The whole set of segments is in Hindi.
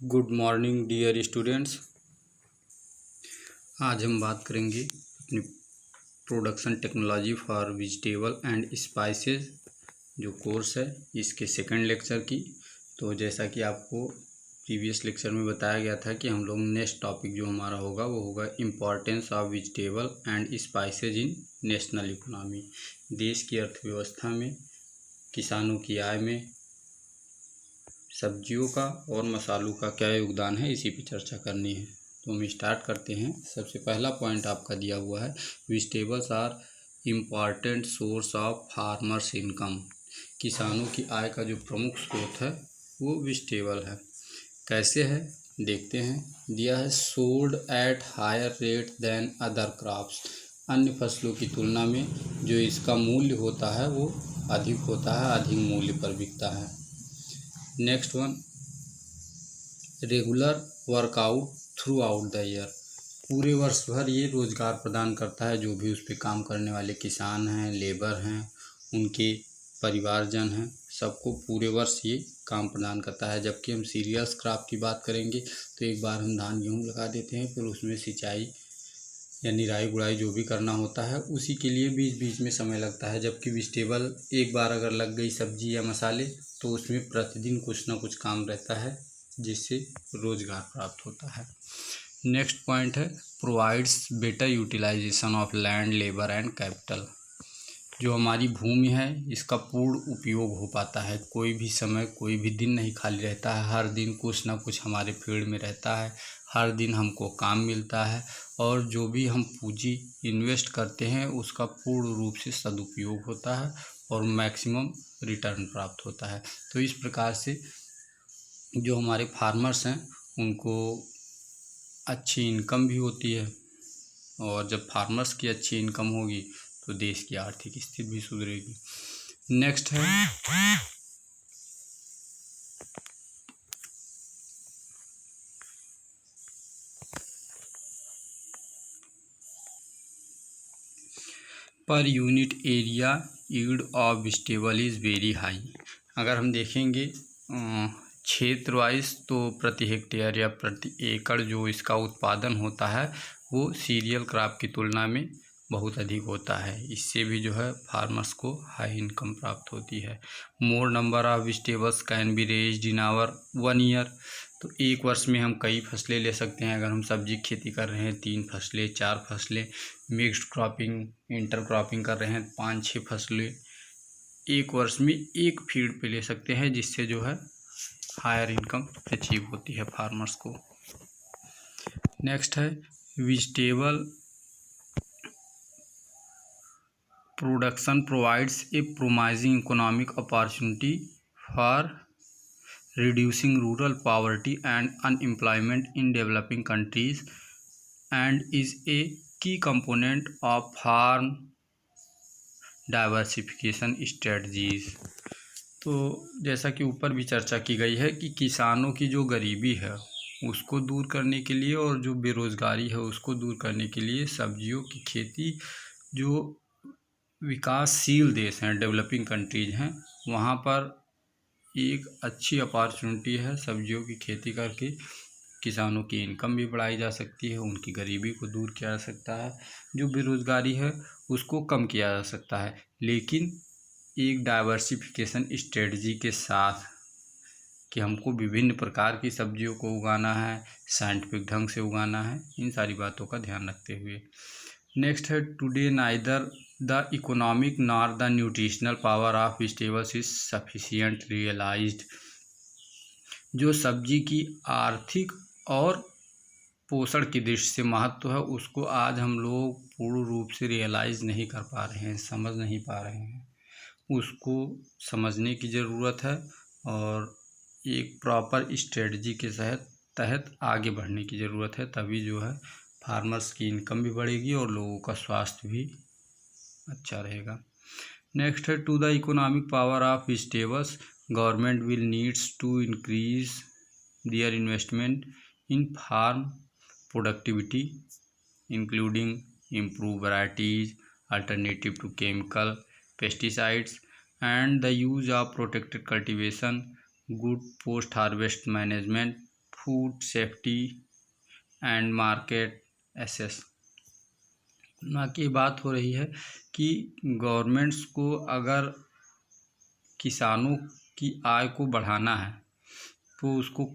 Good morning dear students. आज हम बात करेंगे अपनी production technology for vegetable and spices जो कोर्स है इसके सेकंड लेक्चर की। तो जैसा कि आपको प्रीवियस लेक्चर में बताया गया था कि हम लोग नेक्स्ट टॉपिक जो हमारा होगा वो होगा importance of vegetable and spices in national economy. देश की अर्थव्यवस्था में, किसानों की आय में सब्जियों का और मसालों का क्या योगदान है, इसी पे चर्चा करनी है। तो हम स्टार्ट करते हैं। सबसे पहला पॉइंट आपका दिया हुआ है vegetables are important source of farmers income. किसानों की आय का जो प्रमुख स्रोत है वो वेजिटेबल है। कैसे है देखते हैं। दिया है sold at higher rate than other crops. अन्य फसलों की तुलना में जो इसका मूल्य होता है वो अधिक होता है, अधिक मूल्य पर बिकता है। Next one, regular workout through out the year. पूरे वर्ष भर ये रोज़गार प्रदान करता है। जो भी उस पर काम करने वाले किसान हैं, लेबर हैं, उनके परिवारजन हैं, सबको पूरे वर्ष ये काम प्रदान करता है। जबकि हम सीरियल्स क्रॉप की बात करेंगे तो एक बार हम धान गेहूँ लगा देते हैं, फिर उसमें सिंचाई या निराई गुड़ाई जो भी करना होता है उसी के लिए बीच बीच में समय लगता है। जबकि वेजिटेबल एक बार अगर लग गई सब्जी या मसाले तो उसमें प्रतिदिन कुछ ना कुछ काम रहता है जिससे रोज़गार प्राप्त होता है। नेक्स्ट पॉइंट है provides better utilization of land, labour and capital. जो हमारी भूमि है इसका पूर्ण उपयोग हो पाता है। कोई भी समय, कोई भी दिन नहीं खाली रहता है। हर दिन कुछ ना कुछ हमारे फील्ड में रहता है, हर दिन हमको काम मिलता है और जो भी हम पूंजी इन्वेस्ट करते हैं उसका पूर्ण रूप से सदुपयोग होता है और मैक्सिमम रिटर्न प्राप्त होता है। तो इस प्रकार से जो हमारे फार्मर्स हैं उनको अच्छी इनकम भी होती है और जब फार्मर्स की अच्छी इनकम होगी तो देश की आर्थिक स्थिति भी सुधरेगी। नेक्स्ट है per unit area yield of vegetable is very high. अगर हम देखेंगे क्षेत्र वाइज तो प्रति हेक्टेयर या प्रति एकड़ जो इसका उत्पादन होता है वो सीरियल क्रॉप की तुलना में बहुत अधिक होता है। इससे भी जो है फार्मर्स को हाई इनकम प्राप्त होती है। More number of vegetables can be raised in our 1 year. तो एक वर्ष में हम कई फसलें ले सकते हैं। अगर हम सब्जी खेती कर रहे हैं 3 फसलें, 4 फसलें, मिक्स्ड क्रॉपिंग, इंटर क्रॉपिंग कर रहे हैं 5-6 फसलें एक वर्ष में एक फील्ड पे ले सकते हैं, जिससे जो है हायर इनकम अचीव होती है फार्मर्स को। नेक्स्ट है vegetable production provides a promising economic opportunity for reducing rural poverty and unemployment in developing countries and is a key component of farm diversification strategies। तो जैसा कि ऊपर भी चर्चा की गई है कि किसानों की जो गरीबी है उसको दूर करने के लिए और जो बेरोज़गारी है उसको दूर करने के लिए सब्जियों की खेती, जो विकासशील देश हैं, डेवलपिंग कंट्रीज हैं, वहाँ पर एक अच्छी अपॉर्चुनिटी है। सब्जियों की खेती करके किसानों की इनकम भी बढ़ाई जा सकती है, उनकी गरीबी को दूर किया जा सकता है, जो बेरोज़गारी है उसको कम किया जा सकता है, लेकिन एक डाइवर्सिफिकेशन स्ट्रेटजी के साथ कि हमको विभिन्न प्रकार की सब्जियों को उगाना है, साइंटिफिक ढंग से उगाना है, इन सारी बातों का ध्यान रखते हुए। नेक्स्ट है today neither the economic nor the nutritional power of vegetables is sufficient realized. जो सब्जी की आर्थिक और पोषण की दृष्टि से महत्व है उसको आज हम लोग पूर्ण रूप से रियलाइज़ नहीं कर पा रहे हैं, समझ नहीं पा रहे हैं। उसको समझने की ज़रूरत है और एक प्रॉपर स्ट्रेटजी के तहत आगे बढ़ने की ज़रूरत है, तभी जो है फार्मर्स की इनकम भी बढ़ेगी और लोगों का स्वास्थ्य भी अच्छा रहेगा। नेक्स्ट है to the economic power of vegetables government will needs to increase their investment in farm productivity including improve varieties, alternative to chemical pesticides and the use of protected cultivation, good post harvest management, food safety and market access. ना की बात हो रही है कि गवर्नमेंट्स को अगर किसानों की आय को बढ़ाना है तो उसको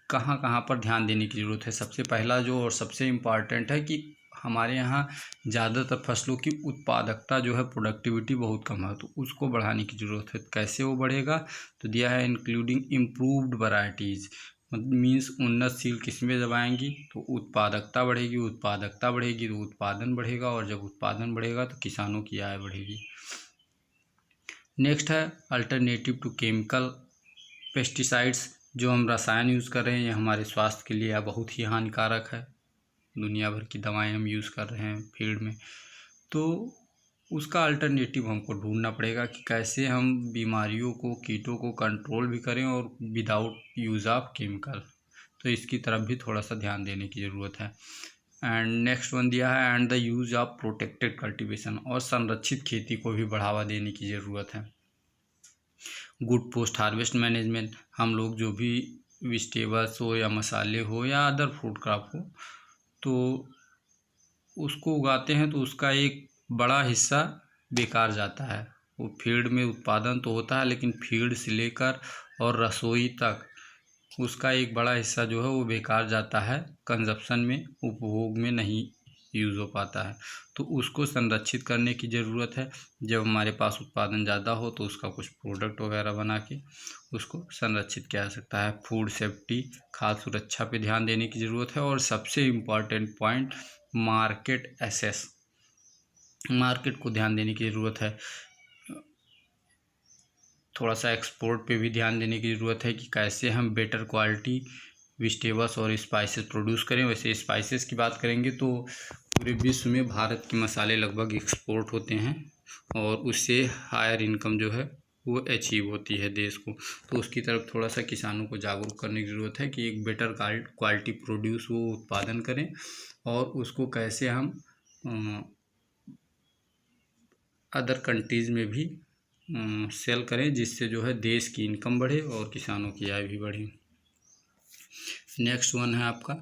कहाँ कहाँ पर ध्यान देने की ज़रूरत है। सबसे पहला जो और सबसे इम्पॉर्टेंट है कि हमारे यहाँ ज़्यादातर फसलों की उत्पादकता जो है, प्रोडक्टिविटी बहुत कम है, तो उसको बढ़ाने की ज़रूरत है। कैसे वो बढ़ेगा? तो दिया है इंक्लूडिंग इम्प्रूव्ड वैरायटीज़, मीन्स उन्नतशील किस्में जब आएंगी तो उत्पादकता बढ़ेगी, उत्पादकता बढ़ेगी तो उत्पादन बढ़ेगा, और जब उत्पादन बढ़ेगा तो किसानों की आय बढ़ेगी। नेक्स्ट है अल्टरनेटिव टू केमिकल पेस्टिसाइड्स। जो हम रसायन यूज़ कर रहे हैं ये हमारे स्वास्थ्य के लिए बहुत ही हानिकारक है। दुनिया भर की दवाएं हम यूज़ कर रहे हैं फील्ड में, तो उसका अल्टरनेटिव हमको ढूंढना पड़ेगा कि कैसे हम बीमारियों को, कीटों को कंट्रोल भी करें और विदाउट यूज़ ऑफ केमिकल। तो इसकी तरफ भी थोड़ा सा ध्यान देने की ज़रूरत है। एंड नेक्स्ट वन दिया है and the use of protected cultivation, और संरक्षित खेती को भी बढ़ावा देने की ज़रूरत है। गुड पोस्ट हार्वेस्ट मैनेजमेंट, हम लोग जो भी वेजिटेबल्स हो या मसाले हो या अदर फूड क्रॉप हो तो उसको उगाते हैं तो उसका एक बड़ा हिस्सा बेकार जाता है। वो फील्ड में उत्पादन तो होता है लेकिन फील्ड से लेकर और रसोई तक उसका एक बड़ा हिस्सा जो है वो बेकार जाता है, कंजप्शन में, उपभोग में नहीं यूज़ हो पाता है। तो उसको संरक्षित करने की ज़रूरत है। जब हमारे पास उत्पादन ज़्यादा हो तो उसका कुछ प्रोडक्ट वगैरह बना के उसको संरक्षित किया जा सकता है। फूड सेफ्टी, खाद्य सुरक्षा पे ध्यान देने की ज़रूरत है। और सबसे important point market access, market को ध्यान देने की ज़रूरत है। थोड़ा सा एक्सपोर्ट पे भी ध्यान देने की ज़रूरत है कि कैसे हम बेटर क्वालिटी वेजिटेबल्स और स्पाइसेस प्रोड्यूस करें। वैसे स्पाइसेस की बात करेंगे तो पूरे विश्व में भारत के मसाले लगभग एक्सपोर्ट होते हैं और उससे हायर इनकम जो है वो अचीव होती है देश को। तो उसकी तरफ थोड़ा सा किसानों को जागरूक करने की ज़रूरत है कि एक बेटर क्वालिटी प्रोड्यूस वो उत्पादन करें और उसको कैसे हम अदर कंट्रीज़ में भी सेल करें, जिससे जो है देश की इनकम बढ़े और किसानों की आय भी बढ़े। नेक्स्ट वन है आपका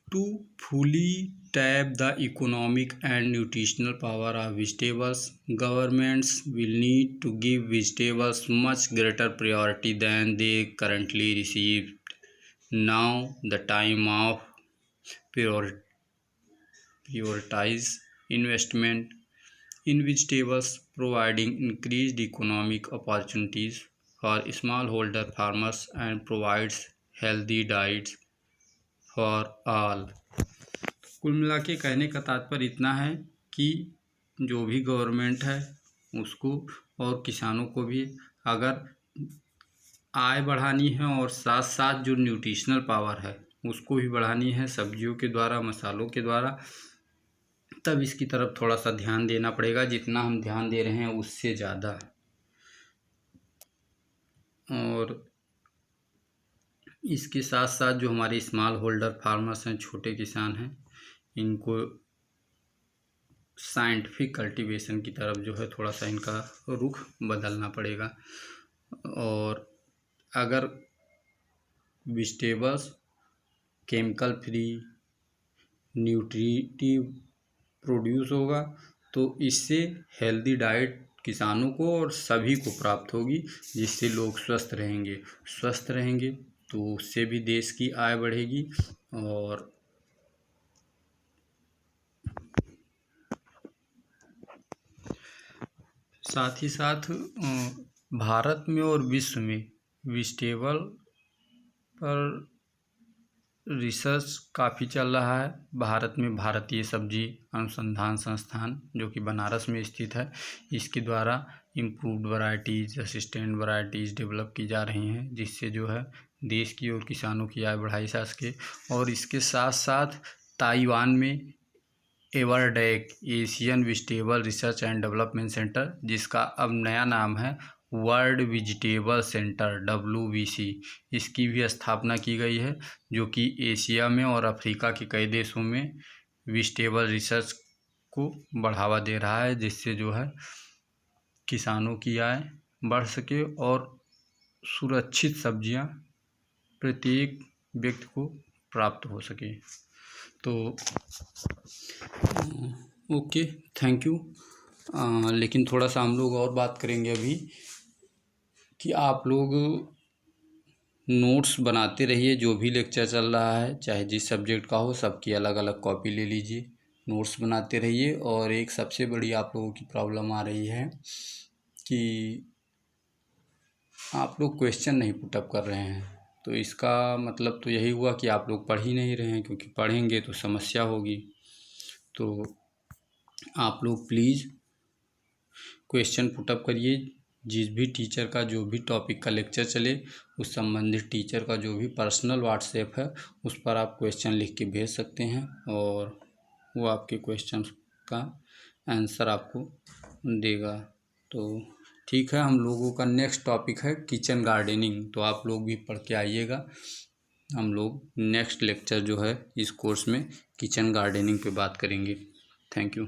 to fully tap the economic and nutritional power of vegetables, governments will need to give vegetables much greater priority than they currently receive. Now the time of prioritize investment in vegetables, providing increased economic opportunities for smallholder farmers and provides healthy diets for all। कुल मिला के कहने का तात्पर्य इतना है कि जो भी गवर्नमेंट है उसको और किसानों को भी अगर आय बढ़ानी है और साथ साथ जो न्यूट्रिशनल पावर है उसको भी बढ़ानी है सब्जियों के द्वारा, मसालों के द्वारा, तब इसकी तरफ थोड़ा सा ध्यान देना पड़ेगा। जितना हम ध्यान दे रहे हैं उससे ज़्यादा। और इसके साथ साथ जो हमारे स्मॉल होल्डर फार्मर्स हैं, छोटे किसान हैं, इनको साइंटिफिक कल्टीवेशन की तरफ जो है थोड़ा सा इनका रुख बदलना पड़ेगा। और अगर vegetables chemical free, nutritive produce होगा तो इससे हेल्दी डाइट किसानों को और सभी को प्राप्त होगी, जिससे लोग स्वस्थ रहेंगे तो उससे भी देश की आय बढ़ेगी। और साथ ही साथ भारत में और विश्व में वेजिटेबल पर रिसर्च काफ़ी चल रहा है। भारत में भारतीय सब्जी अनुसंधान संस्थान जो कि बनारस में स्थित है, इसके द्वारा improved varieties, assistant varieties develop की जा रही हैं, जिससे जो है देश की और किसानों की आय बढ़ाई जा सके। और इसके साथ साथ ताइवान में एवरडेक Asian vegetable research and development centre, जिसका अब नया नाम है वर्ल्ड वेजिटेबल सेंटर WVC, इसकी भी स्थापना की गई है, जो कि एशिया में और अफ्रीका के कई देशों में वेजिटेबल रिसर्च को बढ़ावा दे रहा है, जिससे जो है किसानों की आय बढ़ सके और सुरक्षित सब्जियां प्रत्येक व्यक्ति को प्राप्त हो सके। तो ओके, थैंक यू। लेकिन थोड़ा सा हम लोग और बात करेंगे अभी कि आप लोग नोट्स बनाते रहिए। जो भी लेक्चर चल रहा है, चाहे जिस सब्जेक्ट का हो, सबकी अलग अलग कॉपी ले लीजिए, नोट्स बनाते रहिए। और एक सबसे बड़ी आप लोगों की प्रॉब्लम आ रही है कि आप लोग क्वेश्चन नहीं पुटअप कर रहे हैं। तो इसका मतलब तो यही हुआ कि आप लोग पढ़ ही नहीं रहे हैं, क्योंकि पढ़ेंगे तो समस्या होगी। तो आप लोग प्लीज़ क्वेश्चन पुटअप करिए। जिस भी टीचर का जो भी टॉपिक का लेक्चर चले, उस संबंधित टीचर का जो भी पर्सनल व्हाट्सएप है, उस पर आप क्वेश्चन लिख के भेज सकते हैं और वो आपके क्वेश्चन का आंसर आपको देगा। तो ठीक है, हम लोगों का नेक्स्ट टॉपिक है किचन गार्डनिंग। तो आप लोग भी पढ़ के आइएगा। हम लोग नेक्स्ट लेक्चर जो है इस कोर्स में किचन गार्डनिंग पे बात करेंगे। Thank you.